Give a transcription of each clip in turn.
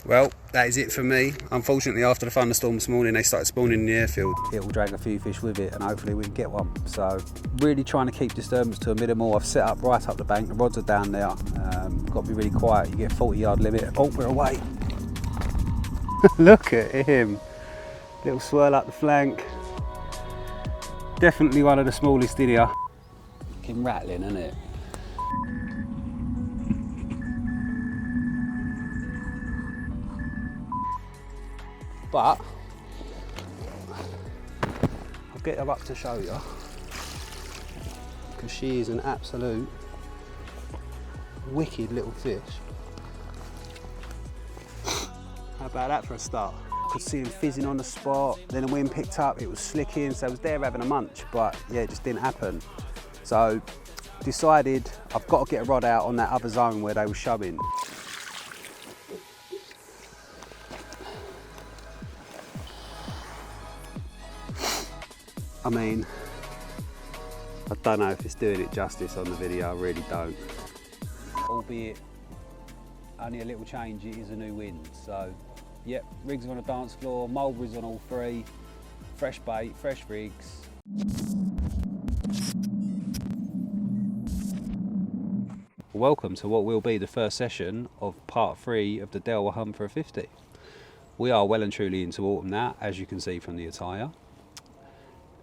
Well, that is it for me. Unfortunately, after the thunderstorm this morning, they started spawning in the airfield. It will drag a few fish with it, and hopefully we can get one. So, really trying to keep disturbance to a minimal. I've set up right up the bank. The rods are down there. Got to be really quiet. You get 40-yard limit. Oh, we're away. Look at him. Little swirl up the flank. Definitely one of the smallest in here. Fucking rattling, isn't it? But I'll get her up to show you, because she is an absolute wicked little fish. How about that for a start? Could see him fizzing on the spot, then the wind picked up, it was slicking, so I was there having a munch, but yeah, it just didn't happen. So decided I've got to get a rod out on that other zone where they were shoving. I mean, I don't know if it's doing it justice on the video, I really don't. Albeit only a little change, it is a new wind. So, yep, rigs are on a dance floor, mulberries on all three, fresh bait, fresh rigs. Welcome to what will be the first session of part 3 of the Dell Hunt for a 50. We are well and truly into autumn now, as you can see from the attire.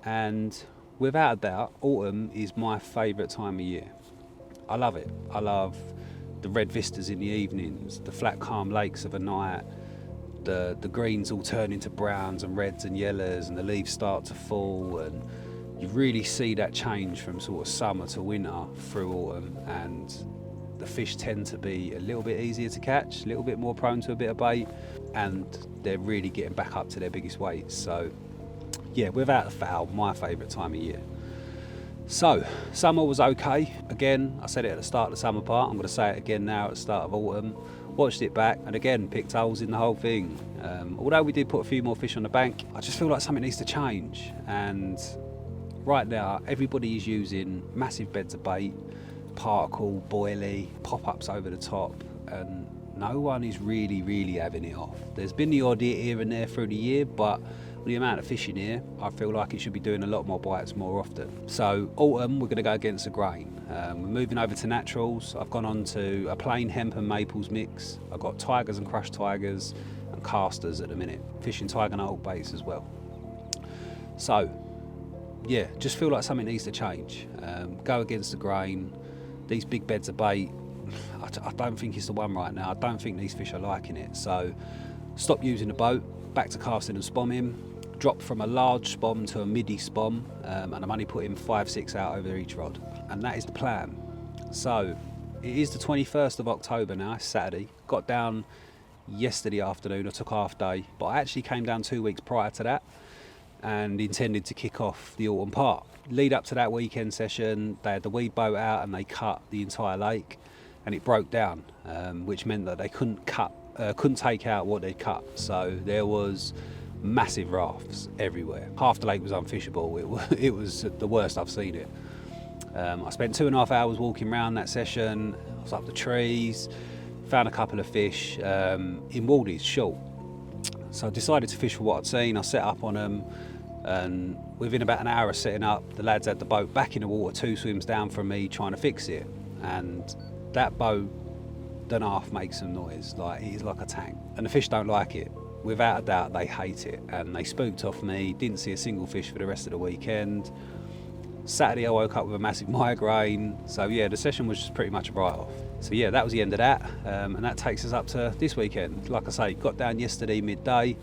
And without a doubt, autumn is my favourite time of year. I love it. I love the red vistas in the evenings, the flat calm lakes of a night, the greens all turn into browns and reds and yellows, and the leaves start to fall, and you really see that change from sort of summer to winter through autumn, and the fish tend to be a little bit easier to catch, a little bit more prone to a bit of bait, and they're really getting back up to their biggest weights. So yeah, without a foul, my favourite time of year. So, summer was okay. Again, I said it at the start of the summer part, I'm going to say it again now at the start of autumn. Watched it back, and again, picked holes in the whole thing. Although we did put a few more fish on the bank, I just feel like something needs to change. And right now, everybody is using massive beds of bait, particle, boilie, pop-ups over the top, and no one is really having it off. There's been the odd here and there through the year, but with the amount of fishing here, I feel like it should be doing a lot more bites more often. So autumn, we're going to go against the grain. We're moving over to naturals. I've gone on to a plain hemp and maples mix. I've got tigers and crushed tigers and casters at the minute. Fishing tiger nut baits as well. So yeah, just feel like something needs to change. Go against the grain. These big beds of bait, I don't think it's the one right now. I don't think these fish are liking it. So stop using the boat, back to casting and spomming. Dropped from a large spom to a midi spom, and I'm only putting 5-6 out over each rod, and that is the plan. So it is the 21st of October now, it's Saturday. Got down yesterday afternoon, I took half day, but I actually came down 2 weeks prior to that and intended to kick off the autumn part. Lead up to that weekend session, they had the weed boat out and they cut the entire lake, and it broke down, which meant that they couldn't take out what they'd cut. So there was massive rafts everywhere. Half the lake was unfishable. It was the worst I've seen it. I spent 2.5 hours walking around that session. I was up the trees, found a couple of fish in Waldies, short. So I decided to fish for what I'd seen. I set up on them, and within about an hour of setting up, the lads had the boat back in the water 2 swims down from me trying to fix it. And that boat, don't half make some noise. Like, it is like a tank. And the fish don't like it. Without a doubt, they hate it, and they spooked off me. Didn't see a single fish for the rest of the weekend. Saturday I woke up with a massive migraine, so yeah, the session was just pretty much a write-off. So yeah, that was the end of that, and that takes us up to this weekend. Like I say, got down yesterday midday,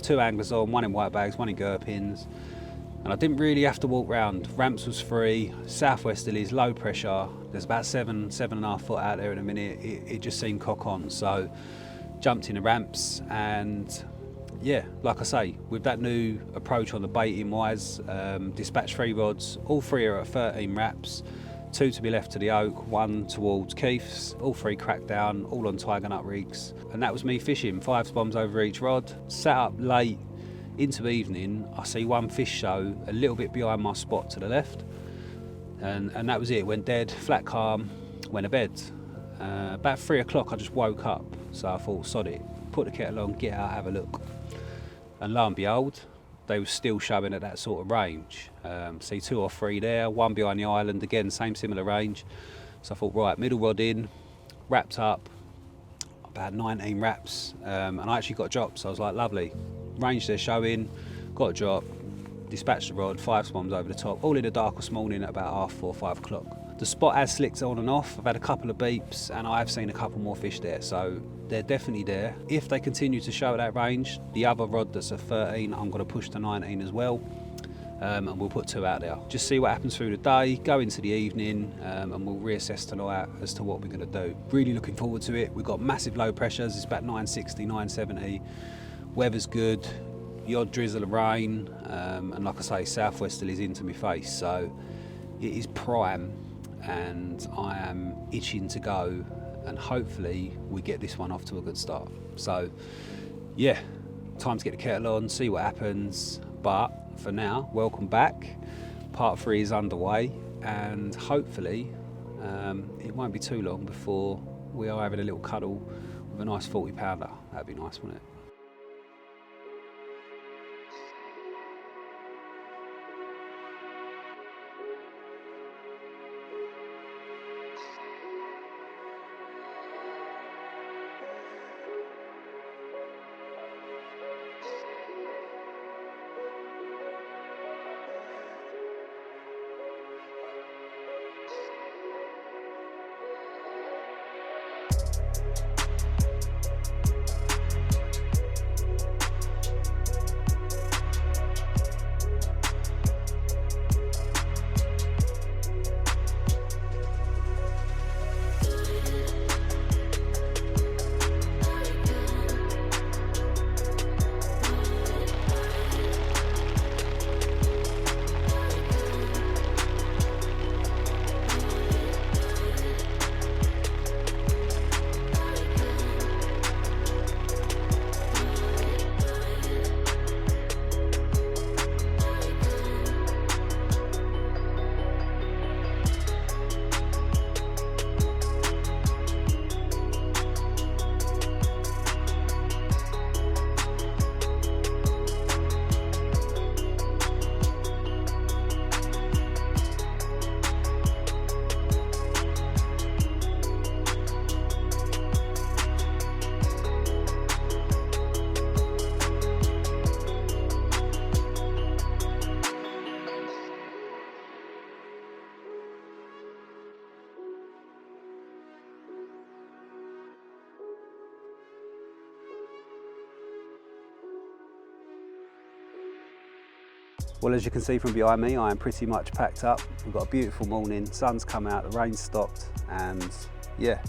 2 anglers on, 1 in white bags, 1 in gherkins, and I didn't really have to walk round. Ramps was free, southwesterlies, low pressure. There's about 7.5 foot out there in a minute. It just seemed cock on, so jumped in the ramps, and yeah, like I say, with that new approach on the baiting wise, dispatched 3 rods, all 3 are at 13 wraps, 2 to be left to the oak, 1 towards Keith's, all 3 cracked down, all on tiger nut rigs, and that was me fishing, 5 spoms over each rod. Sat up late into evening, I see 1 fish show a little bit behind my spot to the left, and that was it. Went dead, flat calm, went to bed. About 3 o'clock I just woke up, so I thought, sod it, put the kettle on, get out, have a look. And lo and behold, they were still showing at that sort of range. See 2 or 3 there, one behind the island, again, same similar range. So I thought, right, middle rod in, wrapped up, about 19 wraps, and I actually got a drop, so I was like, lovely. Range they're showing, got a drop, dispatched the rod, 5 swans over the top, all in the dark this morning at about 4 or 5 o'clock. The spot has slicked on and off. I've had a couple of beeps and I've seen a couple more fish there, so they're definitely there. If they continue to show that range, the other rod that's a 13, I'm going to push to 19 as well, and we'll put 2 out there. Just see what happens through the day, go into the evening, and we'll reassess tonight as to what we're going to do. Really looking forward to it. We've got massive low pressures, it's about 960, 970. Weather's good, the odd drizzle of rain, and like I say, southwesterly is into my face, so it is prime. And I am itching to go, and hopefully we get this one off to a good start. So yeah, time to get the kettle on, see what happens. But for now, welcome back. Part 3 is underway, and hopefully it won't be too long before we are having a little cuddle with a nice 40 pounder. That'd be nice, wouldn't it? Well, as you can see from behind me, I am pretty much packed up. We've got a beautiful morning, sun's come out, the rain's stopped, and yeah,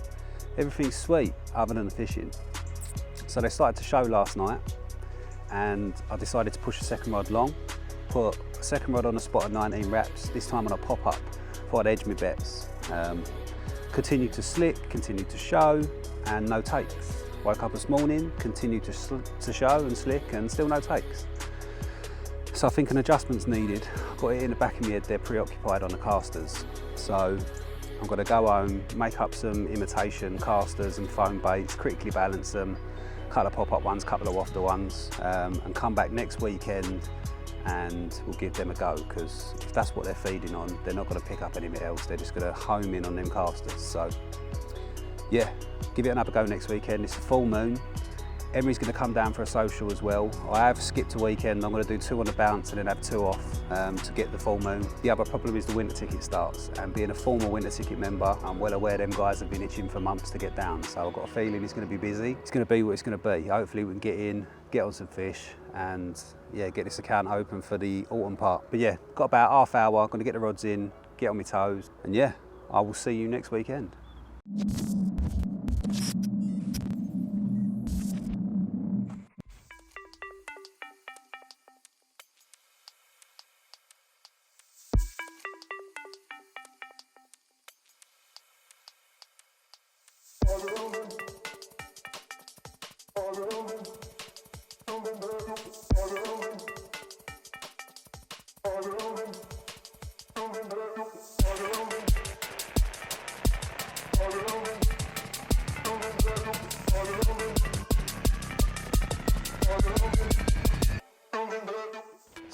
everything's sweet other than the fishing. So they started to show last night, and I decided to push a second rod long, put a second rod on a spot of 19 wraps, this time on a pop-up, before I'd edge my bets. Continued to slick, continued to show, and no takes. Woke up this morning, continued to show and slick, and still no takes. So I think an adjustment's needed. I've got it in the back of my head, they're preoccupied on the casters. So I'm going to go home, make up some imitation casters and foam baits, critically balance them, couple of pop-up ones, couple of wafter ones, and come back next weekend and we'll give them a go, because if that's what they're feeding on, they're not going to pick up anything else, they're just going to home in on them casters. So yeah, give it another go next weekend. It's a full moon. Emery's going to come down for a social as well. I have skipped a weekend. I'm going to do 2 on the bounce and then have 2 off to get the full moon. The other problem is the winter ticket starts, and being a former winter ticket member, I'm well aware them guys have been itching for months to get down, so I've got a feeling it's going to be busy. It's going to be what it's going to be. Hopefully we can get in, get on some fish, and yeah, get this account open for the autumn part. But yeah, got about half hour, I'm going to get the rods in, get on my toes, and yeah, I will see you next weekend.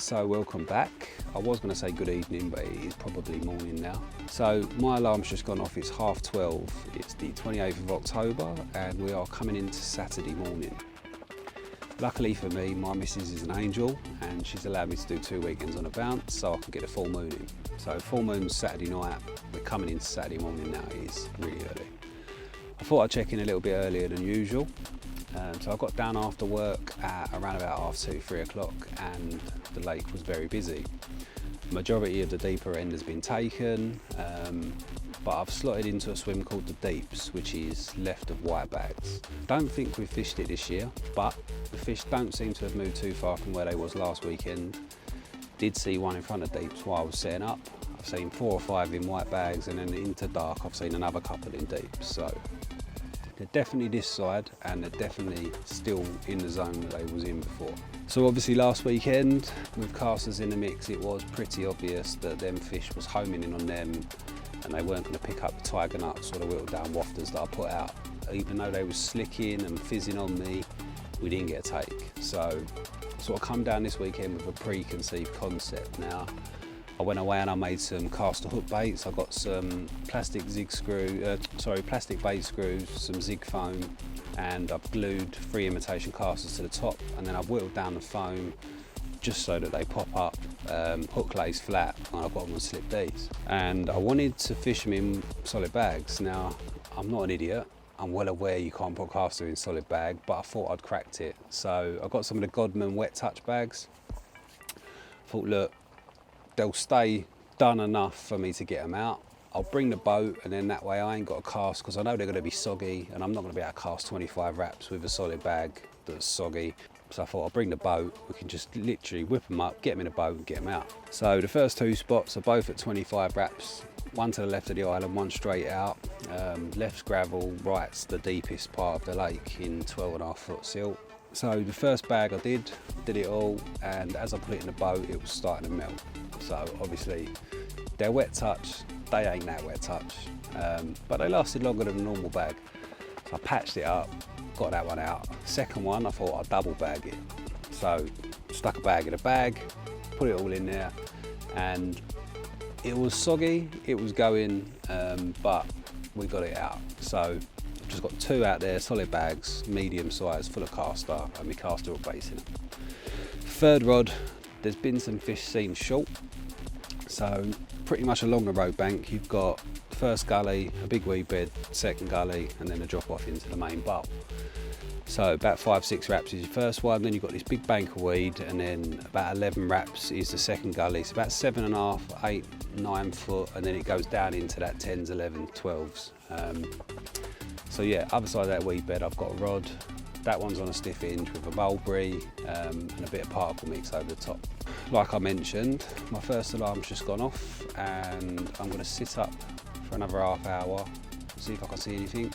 So welcome back. I was going to say good evening, but it is probably morning now. So my alarm's just gone off. It's 12:30. It's the 28th of October and we are coming into Saturday morning. Luckily for me, my missus is an angel and she's allowed me to do 2 weekends on a bounce so I can get a full moon in. So full moon's Saturday night. We're coming into Saturday morning now. It is really early. I thought I'd check in a little bit earlier than usual. So I got down after work at around about 2:30, 3 o'clock and the lake was very busy. The majority of the deeper end has been taken, but I've slotted into a swim called the Deeps, which is left of white bags. Don't think we've fished it this year, but the fish don't seem to have moved too far from where they was last weekend. Did see one in front of Deeps while I was setting up. I've seen 4 or 5 in white bags, and then into dark I've seen another couple in Deeps. So they're definitely this side and they're definitely still in the zone that they was in before. So obviously last weekend with casters in the mix it was pretty obvious that them fish was homing in on them and they weren't going to pick up the tiger nuts or the whittled down wafters that I put out. Even though they was slicking and fizzing on me, we didn't get a take. So I sort of come down this weekend with a preconceived concept. Now I went away and I made some caster hook baits. I got some plastic plastic bait screws, some zig foam, and I've glued 3 imitation casters to the top, and then I've whittled down the foam just so that they pop up, hook lays flat, and I've got them on slip Ds. And I wanted to fish them in solid bags. Now, I'm not an idiot. I'm well aware you can't put caster in solid bag, but I thought I'd cracked it. So I got some of the Godman wet touch bags. I thought, look, they'll stay done enough for me to get them out. I'll bring the boat and then that way I ain't got a cast because I know they're going to be soggy and I'm not going to be able to cast 25 wraps with a solid bag that's soggy. So I thought I'll bring the boat, we can just literally whip them up, get them in a boat and get them out. So the first 2 spots are both at 25 wraps, one to the left of the island, one straight out. Left's gravel, right's the deepest part of the lake in 12.5 foot silt. So the first bag I did it all, and as I put it in the boat it was starting to melt. So obviously they're wet touch, they ain't that wet touch, but they lasted longer than a normal bag. So I patched it up, got that one out. Second one I thought I'd double bag it. So stuck a bag in a bag, put it all in there, and it was soggy, it was going, but we got it out. So I've just got 2 out there, solid bags, medium size, full of caster, and my caster hook baits in them. Third rod, there's been some fish seen short. So pretty much along the road bank, you've got the first gully, a big weed bed, second gully, and then a drop off into the main bowl. So about 5-6 wraps is your first one, then you've got this big bank of weed, and then about 11 wraps is the second gully. It's about 7.5, 8, 9 foot, and then it goes down into that 10s, 11, 12s. So yeah, other side of that weed bed, I've got a rod. That one's on a stiff hinge with a mulberry and a bit of particle mix over the top. Like I mentioned, my first alarm's just gone off and I'm going to sit up for another half hour, see if I can see anything.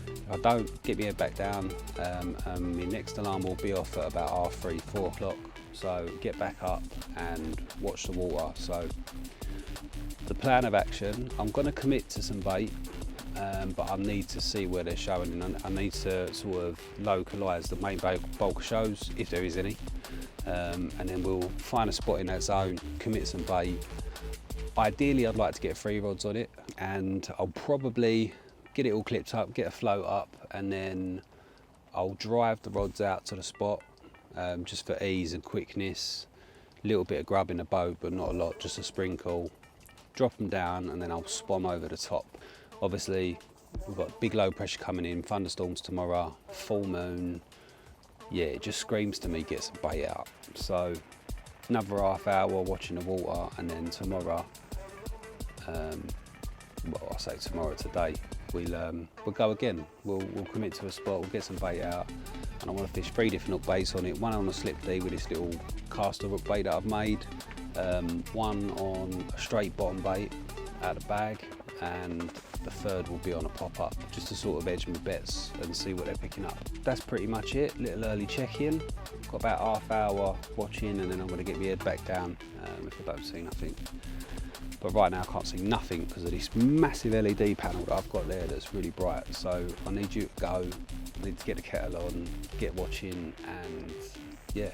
If I don't, get my head back down, and my next alarm will be off at about 3:30, 4 o'clock. So get back up and watch the water. So the plan of action, I'm going to commit to some bait. But I need to see where they're showing, and I need to sort of localise the main bulk of shows, if there is any, and then we'll find a spot in that zone, commit some bait. Ideally I'd like to get 3 rods on it, and I'll probably get it all clipped up, get a float up, and then I'll drive the rods out to the spot, just for ease and quickness. A little bit of grub in the boat, but not a lot, just a sprinkle. Drop them down and then I'll spom over the top. Obviously, we've got big low pressure coming in, thunderstorms tomorrow, full moon. Yeah, it just screams to me, get some bait out. So another half hour watching the water, and then tomorrow, well, I say tomorrow, today, we'll go again. We'll commit to a spot, we'll get some bait out, and I want to fish 3 different hook baits on it. One on a slip D with this little caster hook bait that I've made, one on a straight bottom bait out of the bag, and the third will be on a pop-up, just to sort of edge my bets and see what they're picking up. That's pretty much it. Little early check-in. Got about half hour watching, and then I'm going to get my head back down if I don't see nothing. But right now I can't see nothing because of this massive LED panel that I've got there that's really bright. So I need you to go, I need to get the kettle on, get watching, and yeah,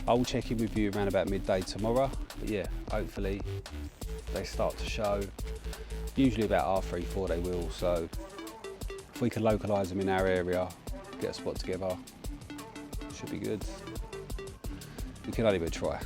I will check in with you around about midday tomorrow. But yeah, hopefully they start to show. Usually about half 3-4 they will. So if we can localise them in our area, get a spot together, should be good. We can only but try.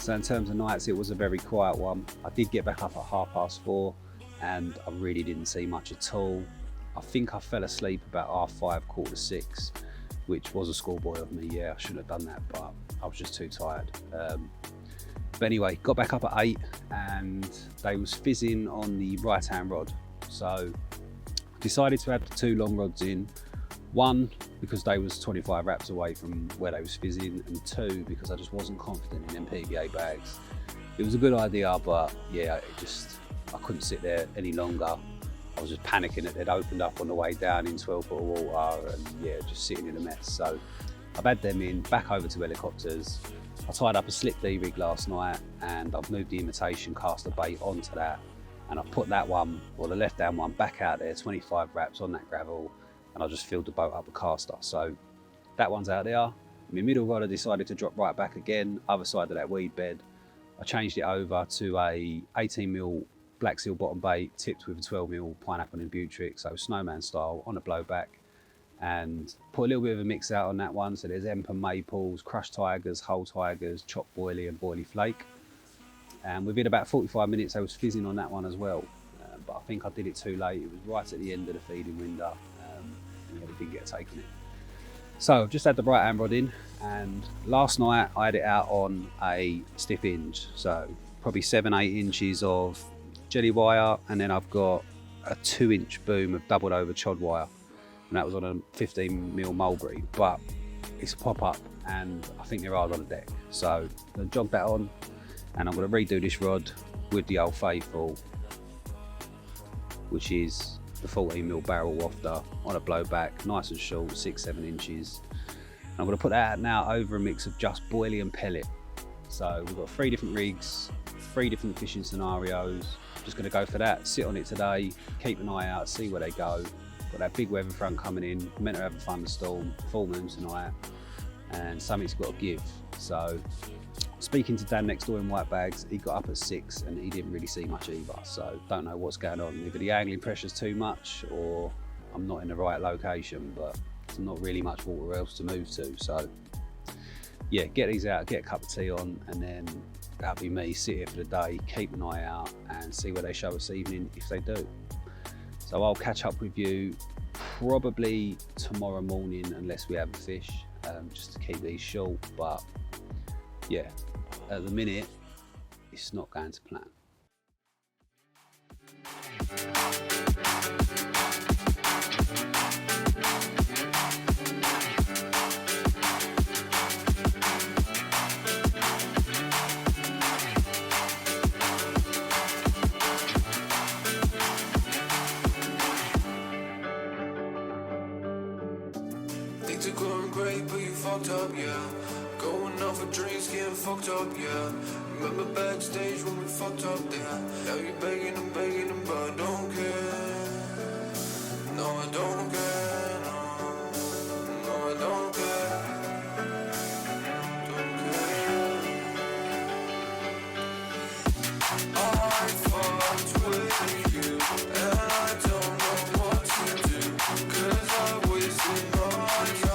So in terms of nights, it was a very quiet one. I did get back up at 4:30 and I really didn't see much at all. I think I fell asleep about 5:30, 4:45, which was a schoolboy of me. Yeah, I shouldn't have done that, but I was just too tired. But anyway, got back up at 8 and they was fizzing on the right hand rod. So decided to add the 2 long rods in. 1, because they was 25 wraps away from where they was fizzing, and 2, because I just wasn't confident in them PVA bags. It was a good idea, but yeah, I couldn't sit there any longer. I was just panicking that they'd opened up on the way down in 12 foot of water, and yeah, just sitting in a mess. So I've had them in, back over to helicopters. I tied up a slip D rig last night and I've moved the imitation caster bait onto that, and I've put that one, or the left hand one, back out there, 25 wraps on that gravel, and I just filled the boat up with caster. So that one's out there. My middle rod I decided to drop right back again, other side of that weed bed. I changed it over to a 18mm black seal bottom bait tipped with a 12mm pineapple and butric, so snowman style on a blowback, and put a little bit of a mix out on that one. So there's Empa maples, crushed tigers, whole tigers, chopped boilie and boilie flake. And within about 45 minutes I was fizzing on that one as well. But I think I did it too late. It was right at the end of the feeding window. And we didn't get a take on it. So I've just had the right hand rod in, and last night I had it out on a stiff hinge. So probably 7-8 inches of jelly wire, and then I've got a 2-inch boom of doubled over chod wire. And that was on a 15mm mulberry, but it's a pop-up and I think they're hard on the deck. So I'm gonna jog that on, and I'm gonna redo this rod with the Old Faithful, which is the 14mm barrel wafter on a blowback, nice and short, 6-7 inches. And I'm gonna put that out now over a mix of just boilie and pellet. So we've got 3 different rigs, 3 different fishing scenarios. Just gonna go for that, sit on it today, keep an eye out, see where they go. Got that big weather front coming in, meant to have a thunderstorm, full moon tonight, and something's got to give. So speaking to Dan next door in White Bags, he got up at 6 and he didn't really see much either. So don't know what's going on. Either the angling pressure's too much or I'm not in the right location, but there's not really much water else to move to. So yeah, get these out, get a cup of tea on, and then that'll be me, sit here for the day, keep an eye out and see where they show this evening if they do. So I'll catch up with you probably tomorrow morning unless we have a fish, just to keep these short. But yeah, at the minute it's not going to plan. Things are going great, but you fucked up, yeah. Going out for drinks, getting fucked up, yeah. Remember backstage when we fucked up there. Now you're begging and begging and but I don't care. No, I don't care, no, I don't care. Don't care. I fucked with you and I don't know what to do, 'cause I wasted my time.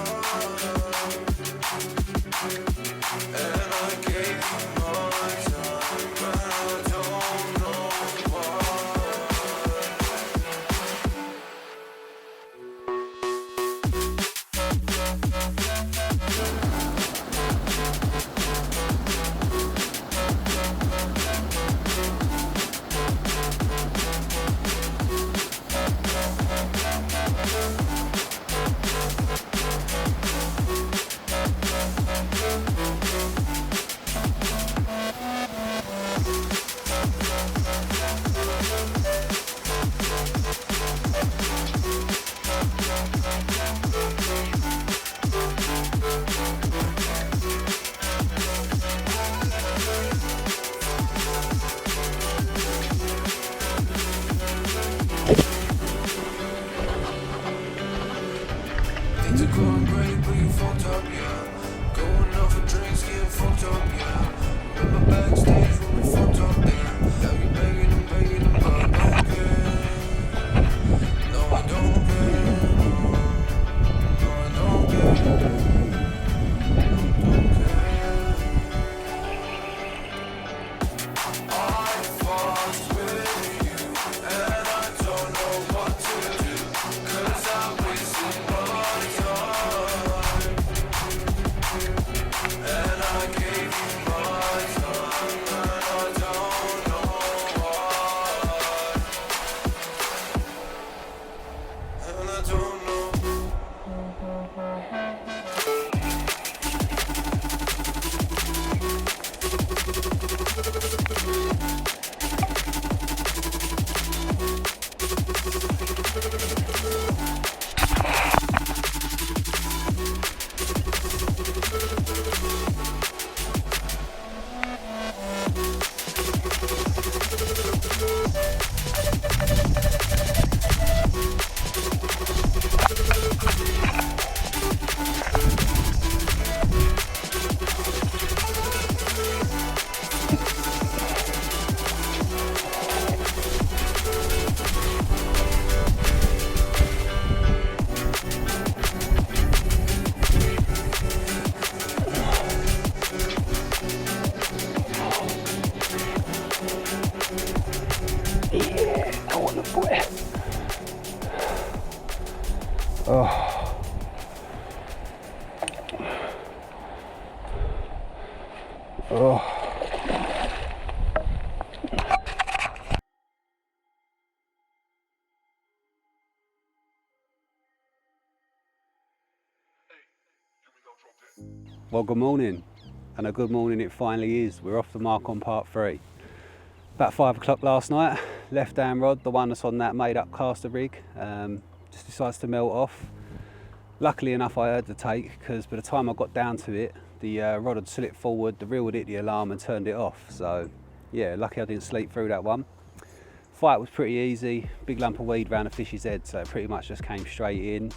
Things are going great, but you fucked up, yeah. Going out for drinks, getting fucked up, yeah. Remember backstage when we fucked up there. Now you begging and begging and but I don't care. No, I don't care. No, I don't care. Don't care. I fucked with you and I don't know what to do, 'cause I wasted my time. And I gave you my time, and I don't know why. And I don't know. Well, good morning, and a good morning it finally is. We're off the mark on part 3. About 5 o'clock last night, left hand rod, the one that's on that made up caster rig, just decides to melt off. Luckily enough I heard the take, because by the time I got down to it, the rod had slipped forward, the reel had hit the alarm and turned it off. So yeah, lucky I didn't sleep through that one. Fight was pretty easy, big lump of weed round the fish's head, so it pretty much just came straight in.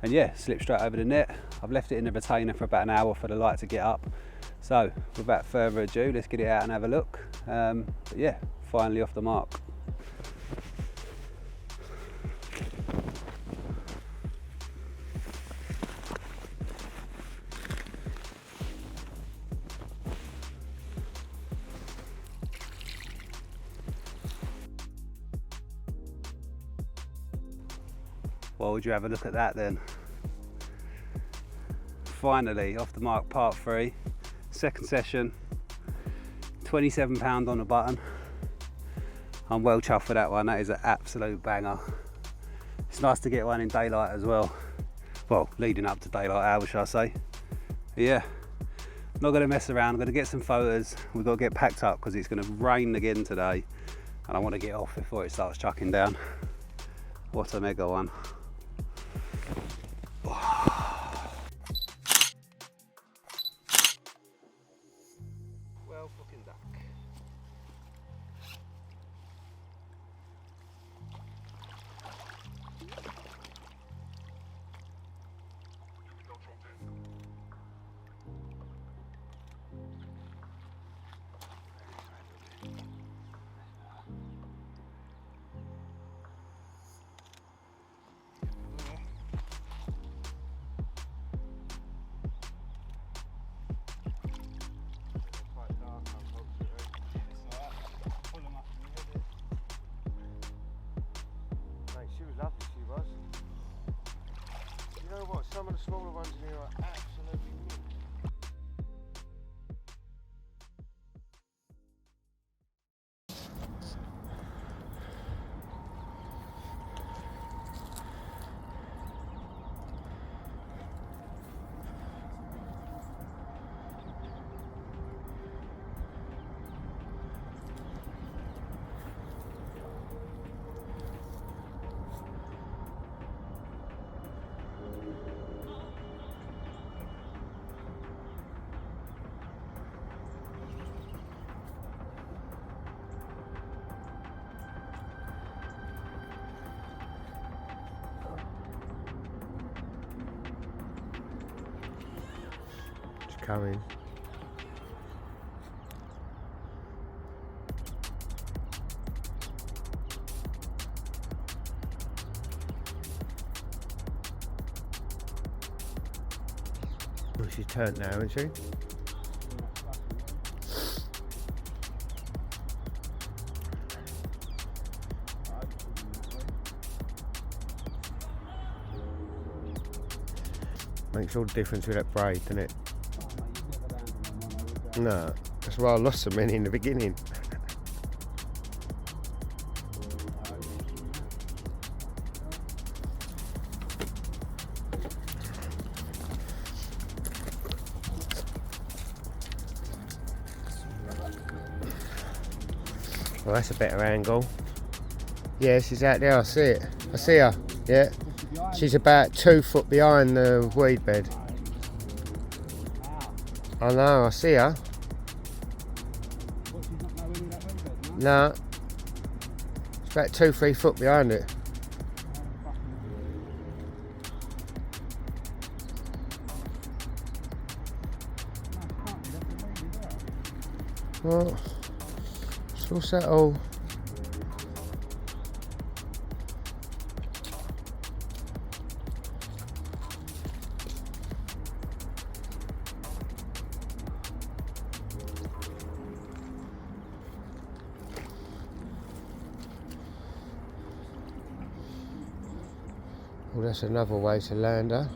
And yeah, slipped straight over the net. I've left it in the retainer for about an hour for the light to get up. So without further ado, let's get it out and have a look. But yeah, finally off the mark. Well, would you have a look at that then? Finally off the mark, part 3, second session, £27 on the button. I'm well chuffed for that one. That is an absolute banger. It's nice to get one in daylight as well. Well, leading up to daylight hours, shall I say. But yeah, not going to mess around. I'm going to get some photos. We've got to get packed up because it's going to rain again today, and I want to get off before it starts chucking down. What a mega one. Well fucking duck. Some of the smaller ones in here are absolutely mint. coming. Well, she's turned now, isn't she? Makes all the difference with that braid, doesn't it? No, that's why I lost so many in the beginning. Well, that's a better angle. Yeah, she's out there, I see it. I see her, yeah. She's about 2 foot behind the weed bed. I know, I see her. No. It's about 2-3 foot behind it. Well, it's all settled. Well, that's another way to land her.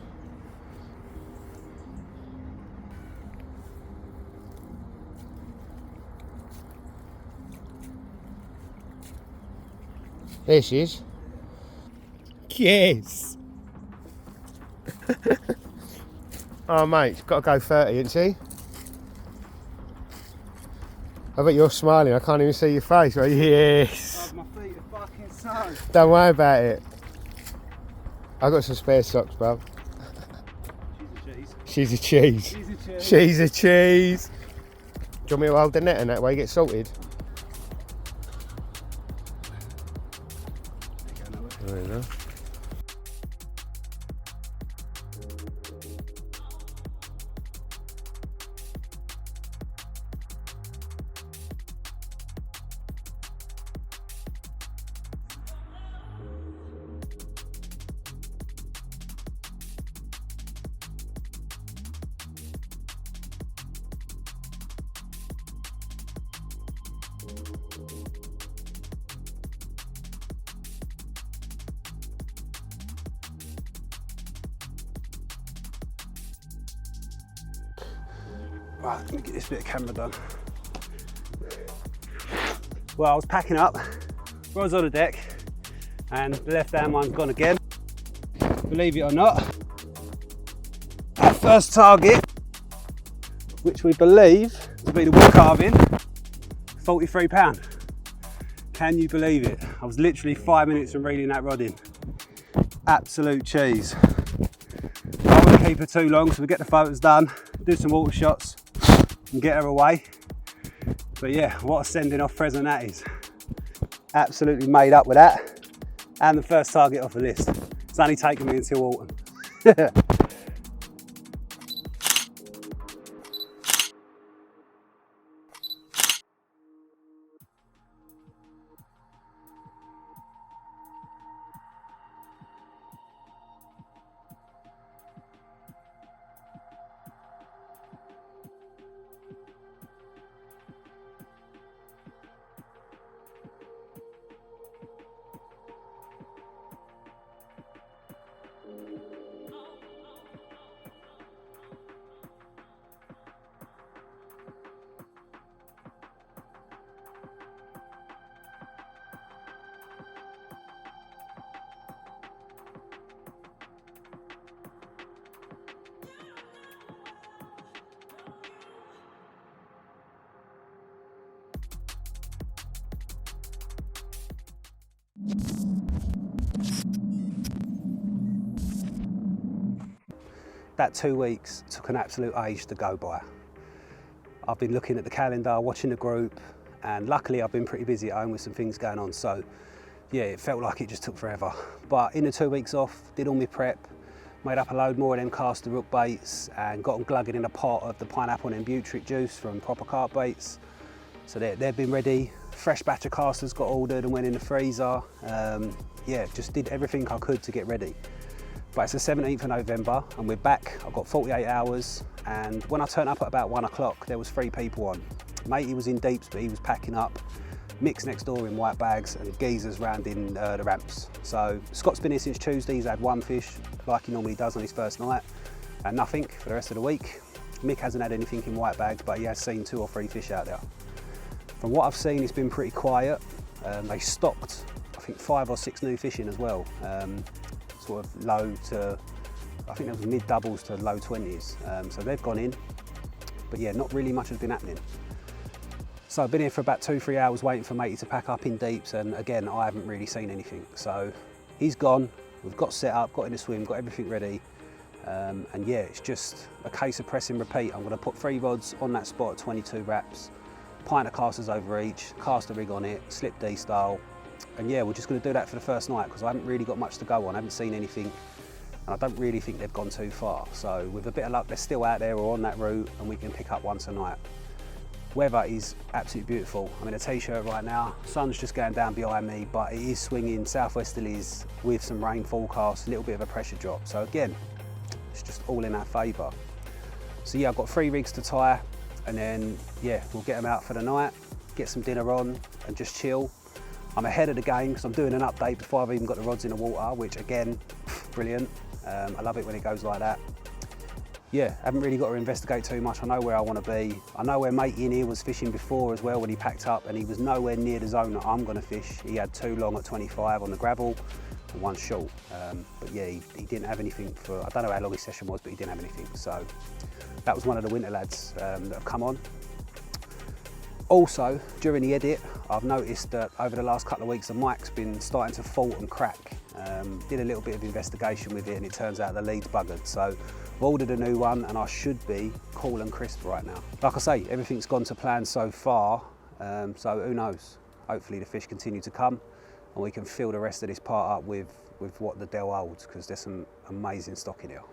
There she is. Yes! Oh mate, she's got to go 30, isn't she? I bet you're smiling, I can't even see your face. Right? Yes! Oh, my feet are fucking soaked. Don't worry about it. I've got some spare socks, bruv. She's a cheese. She's a cheese. She's a cheese. She's a cheese. Do you want me to hold the net and that way you get salted? There you go. Right, let me get this bit of camera done. Well, I was packing up, was on the deck, and the left-hand one's gone again. Believe it or not, our first target, which we believe to be the wood carving, £43. Can you believe it? I was literally 5 minutes from reeling that rod in. Absolute cheese. I wouldn't keep her too long, so we get the photos done, do some water shots, and get her away. But yeah, what a sending off present that is. Absolutely made up with that. And the first target off the list. It's only taken me until autumn. That 2 weeks took an absolute age to go by. I've been looking at the calendar, watching the group, and luckily I've been pretty busy at home with some things going on, so yeah, it felt like it just took forever. But in the 2 weeks off, did all my prep, Made up a load more of them caster rook baits and got them glugging in a pot of the pineapple and butyric juice from Proper Carp baits. So they've been ready. Fresh batch of casters got ordered and went in the freezer. Yeah, just did everything I could to get ready. But it's the 17th of November and we're back. I've got 48 hours, and when I turned up at about 1 o'clock, there was 3 people on. Matey was in deeps, but he was packing up. Mick's next door in white bags, and Geezer's round in the ramps. So Scott's been here since Tuesday. He's had 1 fish, like he normally does on his first night, and nothing for the rest of the week. Mick hasn't had anything in white bags, but he has seen 2 or 3 fish out there. From what I've seen, it's been pretty quiet. They stocked, I think, 5 or 6 new fish in as well. Sort of low to, I think there was mid doubles to low 20s. So they've gone in, but yeah, not really much has been happening. So I've been here for about 2-3 hours waiting for Matey to pack up in deeps, and again, I haven't really seen anything. So he's gone, we've got set up, got in the swim, got everything ready. And yeah, it's just a case of press and repeat. I'm gonna put 3 rods on that spot at 22 wraps, pint of casters over each, cast a rig on it, slip D style. And yeah, we're just gonna do that for the first night because I haven't really got much to go on. I haven't seen anything, and I don't really think they've gone too far. So with a bit of luck, they're still out there or on that route, and we can pick up once a night. Weather is absolutely beautiful. I'm in a t-shirt right now. Sun's just going down behind me, but it is swinging southwesterlies with some rain forecast, a little bit of a pressure drop. So again, it's just all in our favour. So yeah, I've got 3 rigs to tie, and then yeah, we'll get them out for the night, get some dinner on, and just chill. I'm ahead of the game because I'm doing an update before I've even got the rods in the water, which again, brilliant. I love it when it goes like that. Yeah, haven't really got to investigate too much. I know where I want to be. I know where Matey in here was fishing before as well when he packed up, and he was nowhere near the zone that I'm going to fish. He had 2 long at 25 on the gravel and 1 short. But yeah, he didn't have anything for, I don't know how long his session was, but he didn't have anything. So that was one of the winter lads that have come on. Also, during the edit, I've noticed that over the last couple of weeks, the mic's been starting to fault and crack. Did a little bit of investigation with it, and it turns out the lead's buggered. So I've ordered a new one, and I should be cool and crisp right now. Like I say, everything's gone to plan so far, so who knows? Hopefully the fish continue to come, and we can fill the rest of this part up with what the Dell holds, because there's some amazing stock in here.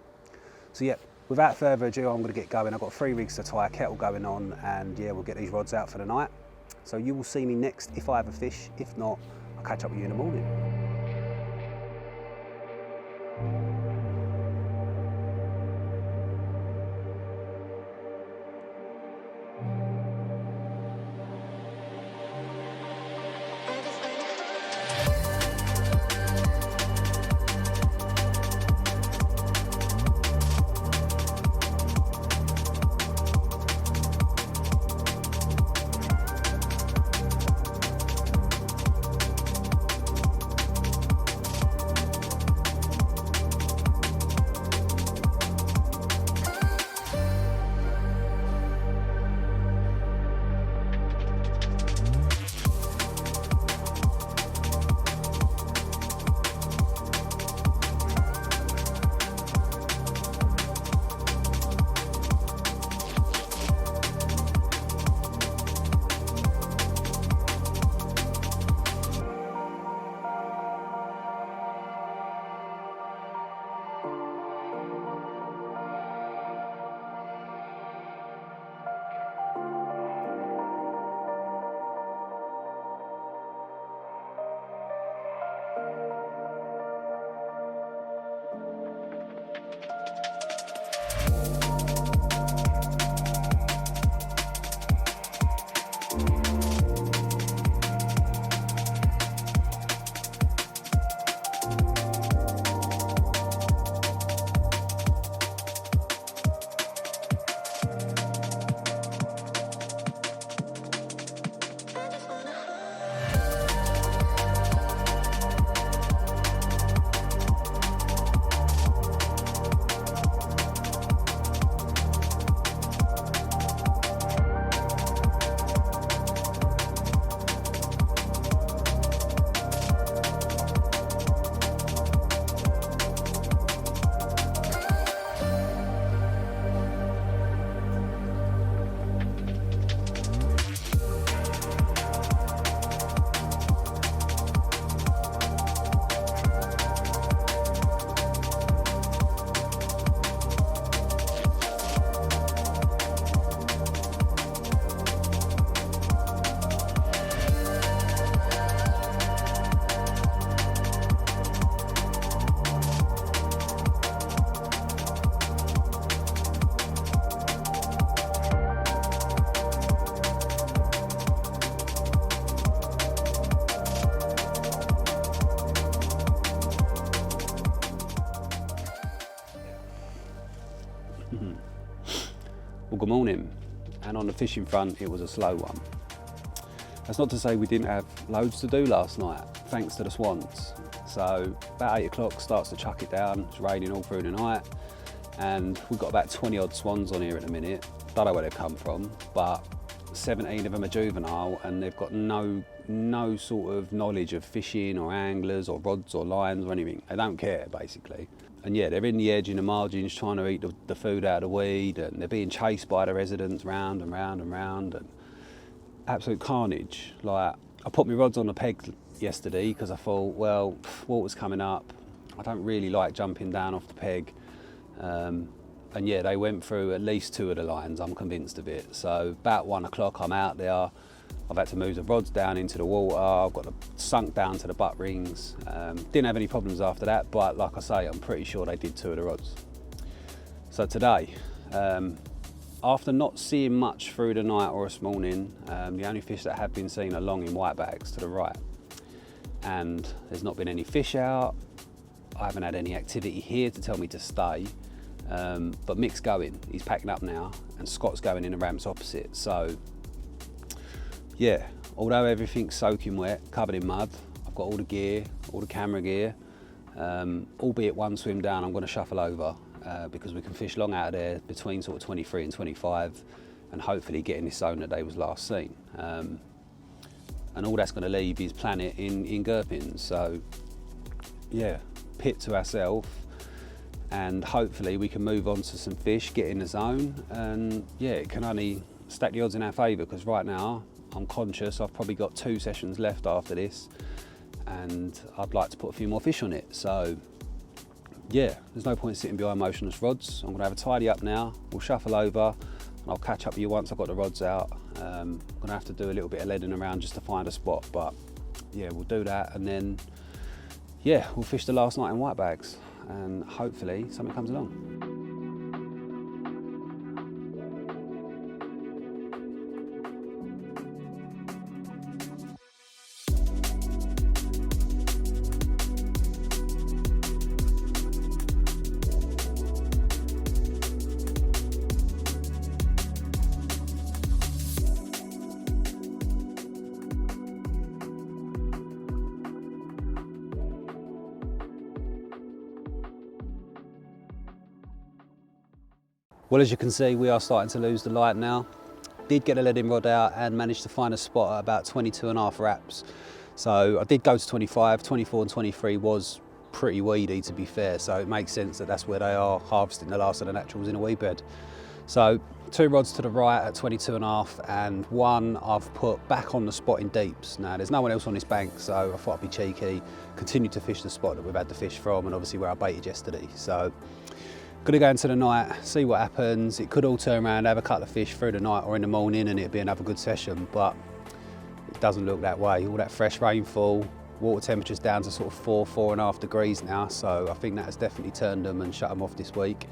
So yeah, without further ado, I'm going to get going. I've got 3 rigs to tie, a kettle going on, and yeah, we'll get these rods out for the night. So you will see me next if I have a fish. If not, I'll catch up with you in the morning. Well, good morning. And on the fishing front, it was a slow one. That's not to say we didn't have loads to do last night, thanks to the swans. So about 8 o'clock starts to chuck it down. It's raining all through the night, and we've got about 20 odd swans on here at the minute. Don't know where they've come from, but 17 of them are juvenile, and they've got no sort of knowledge of fishing or anglers or rods or lines or anything. They don't care, basically. And yeah, they're in the edge, in the margins, trying to eat the food out of the weed, and they're being chased by the residents round and round and round, and absolute carnage. Like, I put my rods on the peg yesterday because I thought, well, water's coming up. I don't really like jumping down off the peg. And yeah, they went through at least 2 of the lines, I'm convinced of it. So about 1 o'clock, I'm out there. I've had to move the rods down into the water. I've got them sunk down to the butt rings. Didn't have any problems after that, but like I say, I'm pretty sure they did 2 of the rods. So today, after not seeing much through the night or this morning, the only fish that have been seen are long in white bags to the right. And there's not been any fish out. I haven't had any activity here to tell me to stay. But Mick's going, he's packing up now, and Scott's going in the ramps opposite. So yeah, although everything's soaking wet, covered in mud, I've got all the gear, all the camera gear, albeit one swim down I'm going to shuffle over because we can fish long out of there between sort of 23 and 25 and hopefully get in this zone that they was last seen. And all that's going to leave is Planet in Gherpins. So yeah, pit to ourselves, and hopefully we can move on to some fish, get in the zone, and yeah, it can only stack the odds in our favour, because right now I'm conscious I've probably got 2 sessions left after this, and I'd like to put a few more fish on it. So yeah, there's no point sitting behind motionless rods. I'm going to have a tidy up now, we'll shuffle over, and I'll catch up with you once I've got the rods out. I'm going to have to do a little bit of leading around just to find a spot, but yeah, we'll do that, and then yeah, we'll fish the last night in white bags, and hopefully something comes along. Well, as you can see, we are starting to lose the light now. Did get a leading rod out and managed to find a spot at about 22.5 wraps. So I did go to 25, 24 and 23 was pretty weedy, to be fair. So it makes sense that that's where they are harvesting the last of the naturals in a weed bed. So 2 rods to the right at 22.5, and 1 I've put back on the spot in deeps. Now there's no one else on this bank, so I thought I'd be cheeky, continue to fish the spot that we've had the fish from, and obviously where I baited yesterday. So gonna go into the night, see what happens. It could all turn around, have a couple of fish through the night or in the morning, and it'd be another good session, but it doesn't look that way. All that fresh rainfall, water temperature's down to sort of 4.5 degrees now, so I think that has definitely turned them and shut them off this week.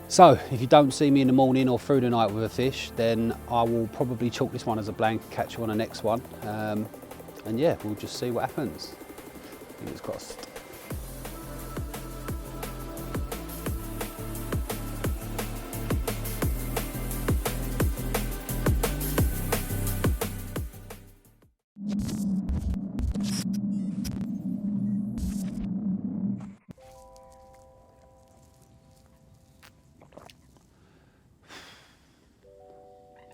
So if you don't see me in the morning or through the night with a fish, then I will probably chalk this one as a blank, catch you on the next one, and yeah, we'll just see what happens. Fingers crossed.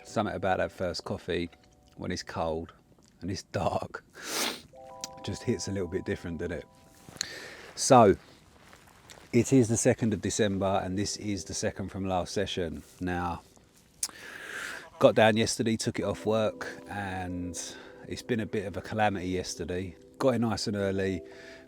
Something about that first coffee when it's cold and it's dark just hits a little bit different, doesn't it? So it is the 2nd of December, and this is the second from last session. Now, got down yesterday, took it off work, and it's been a bit of a calamity yesterday. Got in nice and early.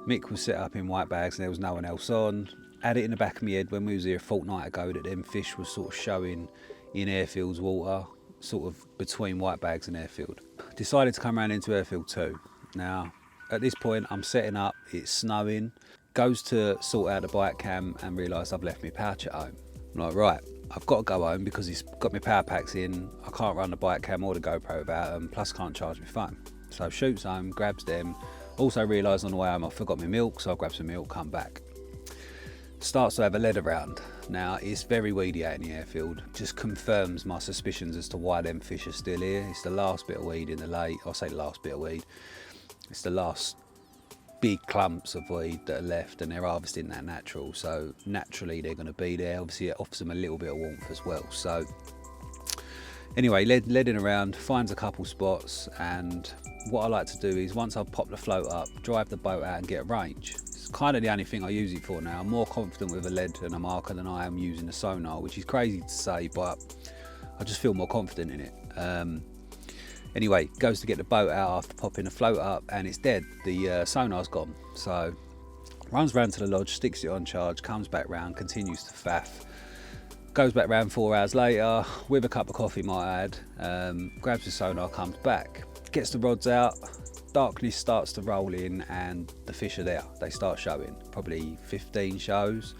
Mick was set up in white bags and there was no one else on. Had it in the back of my head when we was here a fortnight ago that them fish was sort of showing in Airfield's water, sort of between white bags and Airfield. Decided to come around into Airfield 2. Now, at this point, I'm setting up, it's snowing, goes to sort out the bike cam and realise I've left my pouch at home. I'm like, right, I've got to go home because it's got my power packs in, I can't run the bike cam or the GoPro without them, plus can't charge my phone. So shoots home, grabs them, also realised on the way home I forgot my milk, so I grab some milk, come back. starts to have a lead around. Now it's very weedy out in the airfield, just confirms my suspicions as to why them fish are still here. It's the last bit of weed in the lake. I'll say last bit of weed, it's the last big clumps of weed that are left, and they're harvesting that natural, so naturally they're going to be there. Obviously it offers them a little bit of warmth as well. So anyway, leading around, finds a couple spots, and what I like to do is once I've popped the float up, drive the boat out and get a range. It's kind of the only thing I use it for now. I'm more confident with a lead and a marker than I am using a sonar, which is crazy to say, but I just feel more confident in it. Anyway, goes to get the boat out after popping the float up, and it's dead. The sonar's gone. So runs round to the lodge, sticks it on charge, comes back round, continues to faff. Goes back round 4 hours later with a cup of coffee, might add. Grabs the sonar, comes back, gets the rods out. Darkness starts to roll in, and the fish are there. They start showing. Probably 15 shows.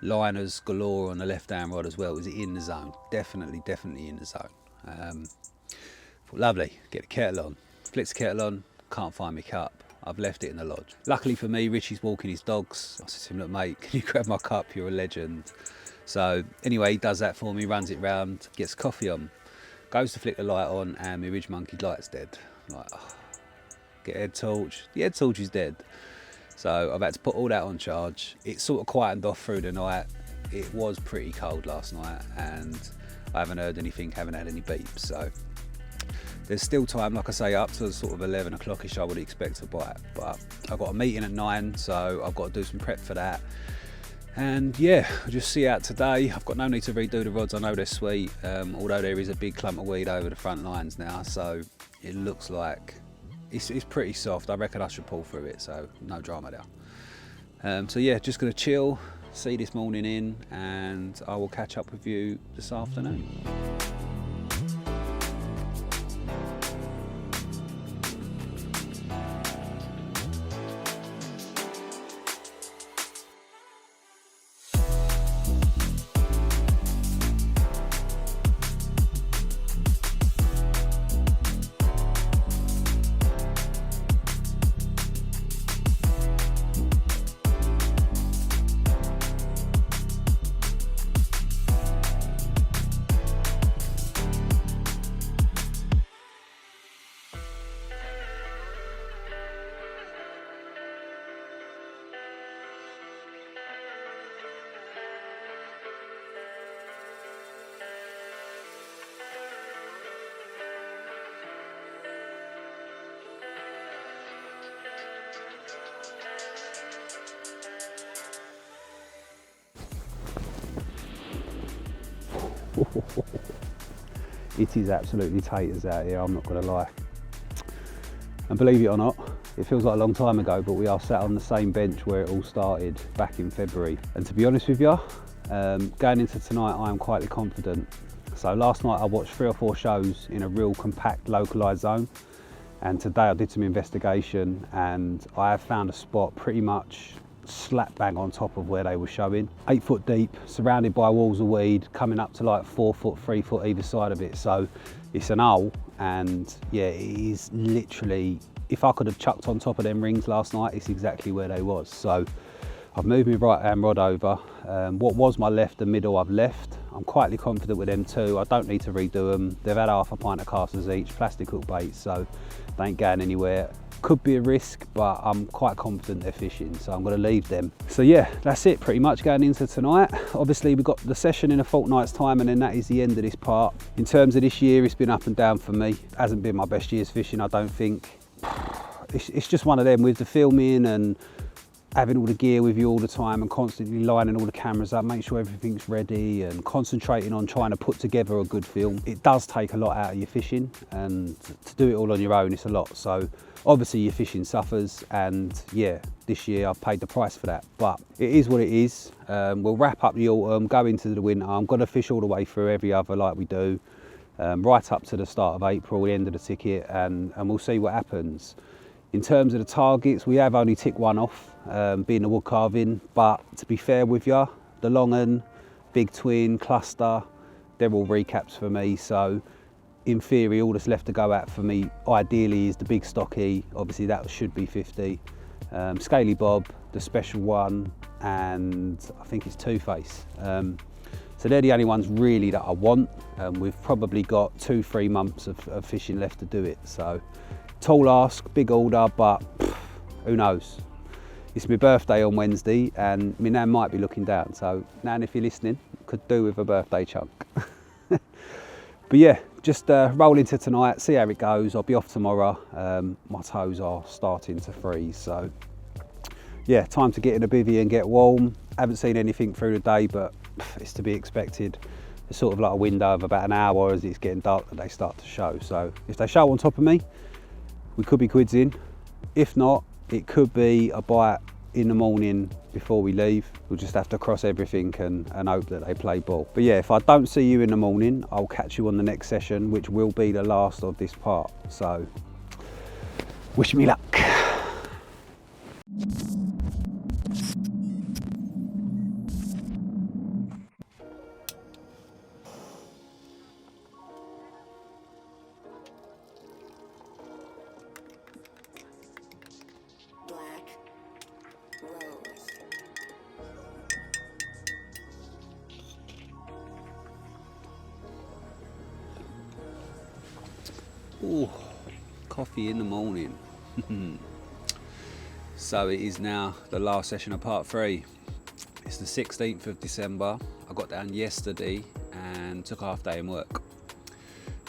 Liners galore on the left-hand rod as well. Is it in the zone? Definitely in the zone. Thought, lovely. Get the kettle on. Flick the kettle on. Can't find my cup. I've left it in the lodge. Luckily for me, Richie's walking his dogs. I said to him, look mate, can you grab my cup? You're a legend. So anyway, he does that for me, runs it round, gets coffee on, goes to flick the light on, and my ridge monkey light's dead. I'm like, oh, get head torch. The head torch is dead. So I've had to put all that on charge. It sort of quietened off through the night. It was pretty cold last night, and I haven't heard anything, haven't had any beeps. So there's still time, like I say, up to sort of 11 o'clock-ish I would expect to bite. But I've got a meeting at 9, so I've got to do some prep for that. And yeah, I'll just see out today. I've got no need to redo the rods, I know they're sweet, although there is a big clump of weed over the front lines now, so it looks like it's pretty soft. I reckon I should pull through it, so no drama there. So yeah, just going to chill, see this morning in, and I will catch up with you this afternoon. It is absolutely taters out here, I'm not going to lie. And believe it or not, it feels like a long time ago, but we are sat on the same bench where it all started back in February. And to be honest with you, going into tonight I am quietly confident. So last night I watched 3 or 4 shows in a real compact localised zone, and today I did some investigation and I have found a spot pretty much slap bang on top of where they were showing. 8 foot deep, surrounded by walls of weed, coming up to like 4 foot, 3 foot either side of it. So it's an hole, and yeah, it is literally, if I could have chucked on top of them rings last night, it's exactly where they was. So I've moved my right hand rod over. What was my left and middle I've left. I'm quietly confident with them too. I don't need to redo them. They've had half a pint of casters each, plastic hook baits, so they ain't going anywhere. Could be a risk, but I'm quite confident they're fishing, so I'm going to leave them. So yeah, that's it pretty much going into tonight. Obviously we've got the session in a fortnight's time, and then that is the end of this part. In terms of this year, it's been up and down for me. It hasn't been my best year's fishing, I don't think. It's just one of them with the filming and having all the gear with you all the time and constantly lining all the cameras up, make sure everything's ready and concentrating on trying to put together a good film. It does take a lot out of your fishing, and to do it all on your own, it's a lot. So obviously your fishing suffers, and yeah, this year I've paid the price for that, but it is what it is. We'll wrap up the autumn, go into the winter. I'm going to fish all the way through every other like we do, right up to the start of April, the end of the ticket, and we'll see what happens. In terms of the targets, we have only ticked one off, being the wood carving, but to be fair with you, the long un, big twin, cluster, they're all recaps for me. So in theory, all that's left to go at for me ideally is the big stocky. Obviously that should be 50, scaly bob, the special one, and I think it's Two-Face. So they're the only ones really that I want. We've probably got 2-3 months of fishing left to do it. So tall ask, big order, but who knows? It's my birthday on Wednesday and my nan might be looking down. So nan, if you're listening, could do with a birthday chunk. But yeah, just roll into tonight, see how it goes. I'll be off tomorrow. My toes are starting to freeze. So yeah, time to get in a bivvy and get warm. Haven't seen anything through the day, but it's to be expected. It's sort of like a window of about an hour as it's getting dark that they start to show. So if they show on top of me, we could be quids in. If not, it could be a bite in the morning before we leave. We'll just have to cross everything and hope that they play ball. But yeah, if I don't see you in the morning, I'll catch you on the next session, which will be the last of this part. So wish me luck. Ooh, coffee in the morning. So it is now the last session of part 3. It's the 16th of December. I got down yesterday and took a half day in work.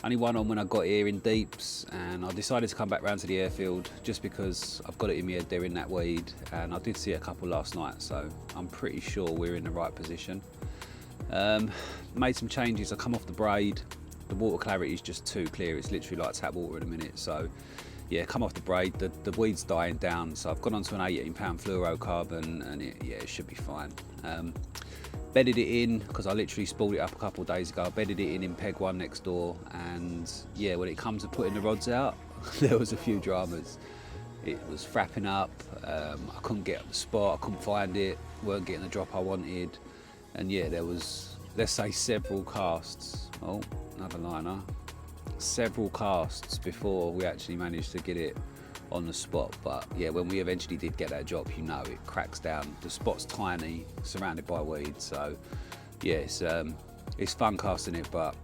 Only one on when I got here in Deeps, and I decided to come back round to the airfield just because I've got it in my head they're in that weed, and I did see a couple last night, so I'm pretty sure we're in the right position. Made some changes. I come off the braid. The water clarity is just too clear. It's literally like tap water in a minute. So yeah, come off the braid. The weed's dying down. So I've gone onto an 18-pound fluorocarbon, and it should be fine. Bedded it in because I literally spooled it up a couple of days ago. I bedded it in peg 1 next door, and yeah, when it comes to putting the rods out, there was a few dramas. It was frapping up. I couldn't get the spot. I couldn't find it. Weren't getting the drop I wanted, and yeah, there was, let's say, several casts. Oh, another liner. Several casts before we actually managed to get it on the spot. But yeah, when we eventually did get that drop, you know, it cracks down. The spot's tiny, surrounded by weeds. So yeah, it's fun casting it, but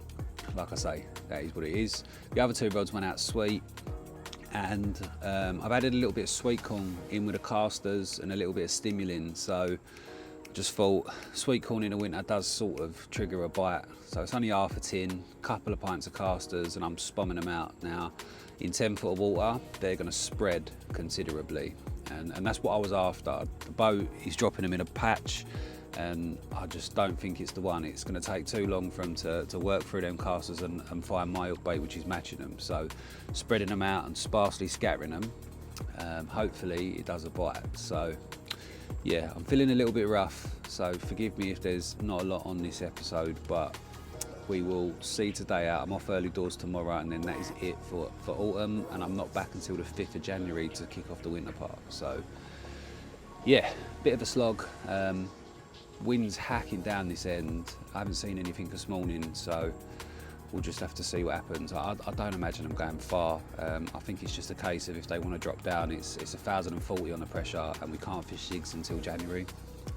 like I say, that is what it is. The other 2 rods went out sweet, and I've added a little bit of sweet corn in with the casters and a little bit of stimulin. So just thought sweet corn in the winter does sort of trigger a bite. So it's only half a tin, couple of pints of casters, and I'm spomming them out now. In 10 foot of water, they're going to spread considerably, and that's what I was after. The boat is dropping them in a patch, and I just don't think it's the one. It's going to take too long for them to work through them casters and find my hook bait which is matching them. So spreading them out and sparsely scattering them, hopefully it does a bite. So yeah, I'm feeling a little bit rough, so forgive me if there's not a lot on this episode, but we will see today out. I'm off early doors tomorrow, and then that is it for autumn, and I'm not back until the 5th of January to kick off the winter part. So yeah, bit of a slog. Wind's hacking down this end. I haven't seen anything this morning, so we'll just have to see what happens. I don't imagine I'm going far. I think it's just a case of if they want to drop down, it's 1,040 on the pressure, and we can't fish zigs until January.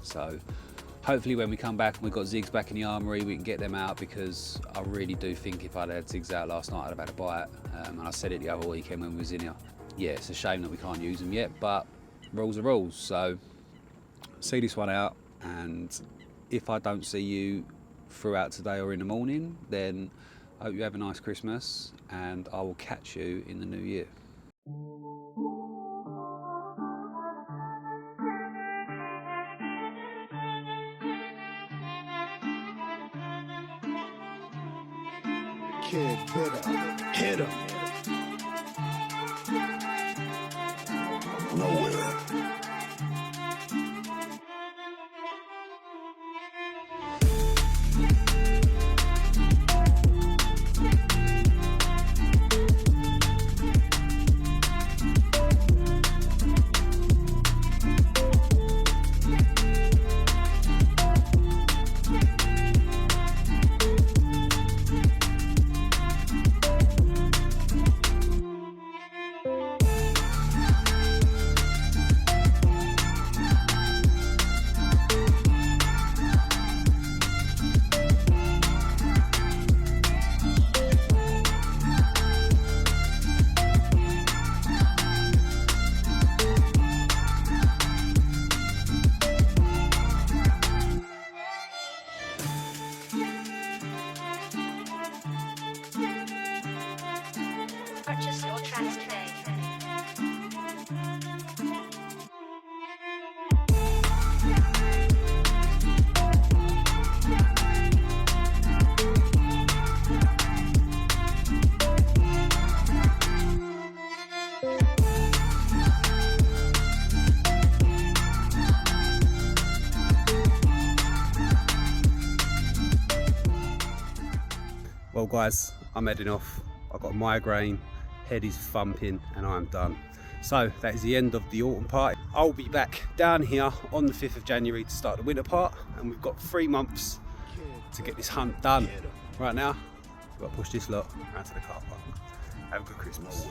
So hopefully when we come back and we've got zigs back in the armoury, we can get them out, because I really do think if I'd had zigs out last night, I'd have had a bite. And I said it the other weekend when we was in here. Yeah, it's a shame that we can't use them yet, but rules are rules. So see this one out, and if I don't see you throughout today or in the morning, then I hope you have a nice Christmas, and I will catch you in the new year. Kid, hit him. Nowhere. Well guys, I'm heading off. I've got a migraine, head is thumping, and I'm done. So that is the end of the autumn part. I'll be back down here on the 5th of January to start the winter part, and we've got 3 months to get this hunt done. Right now, we've got to push this lot out to the car park. Have a good Christmas.